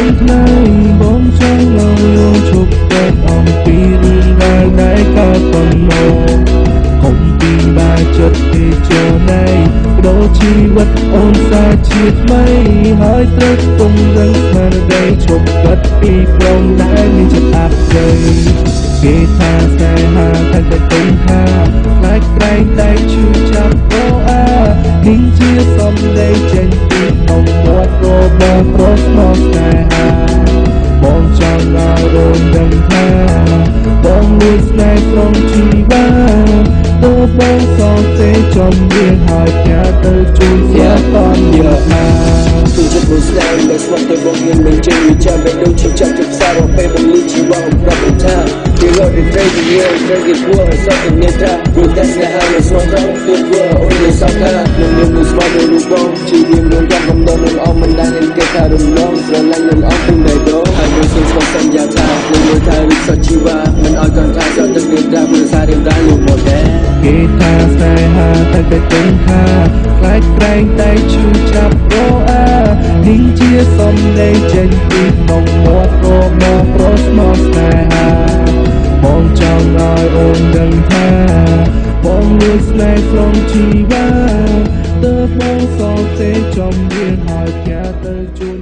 ទាំងថ្ងៃបងចង់ឲ្យអូនជប់កាត់អំពីរឿងរ៉ាវដែលកើតប៉ុណ្ណោះកុំពីបាចិត្តទេចូលណៃដូចជីវិតអូនសាជាថ្មីហើយត្រូវពង្រឹងស្មារតីជប់កាត់ពីព្រមដែលមានចិត្តអាប់ទៅគេថាតែហាតែទៅថាខ្លាចក្រែងតែឈឺចាប់អូអានេះជាសំដីចេញពីក្នុងមាត់របស់ប្រុសមកតែហាបងចង់ឲ្យអូនដឹងថាបងមានស្នេហ៍ក្នុងជីវិតទោះបងសងទេចំរៀងហើយផ្ញើទៅជួយស្យាតនយកណាទូចិត្តមួយស្នេហ៍ដែលស្មោះទៅបងមានមិនចេញវិចារបែបដូចជាចាប់ជាផ្សាររបស់ពេលពលីជីវៈប្រាប់ថាពីរត់ទៅទៅយល់ទៅគេគួរសោកទៅមានថាព្រោះតែស្នេហាដែលស្មោះទៅទូគួរអូនเลยសោកថានឹងមានមួយស្មោះទៅរូបបងជីវិតរឿងកំដរនឹងអមមិនដែលនឹងគេថារំលងស្រឡាញ់នឹងអស់ទាំងដែលដល់ហើយមួយសុខសន្យាថានឹងមើលថារីកសុខជីវៈមិនឲ្យកូនថាសោកទៅមានថាមួយសាររៀងដែរលោកមកដែរគេថាស្នេហាតែទៅថាខ្លាចក្រែងតែឈឺចាប់អូអានេះជាសំដីចេញពីក្នុងមាត់របស់ប្រុសមកស្នេហាបងចង់ឲ្យអូនដឹងថាបងមានស្នេហ៍ក្នុងជីវិតទើបបងសងទេចំរៀងហើយផ្ញើទៅជូន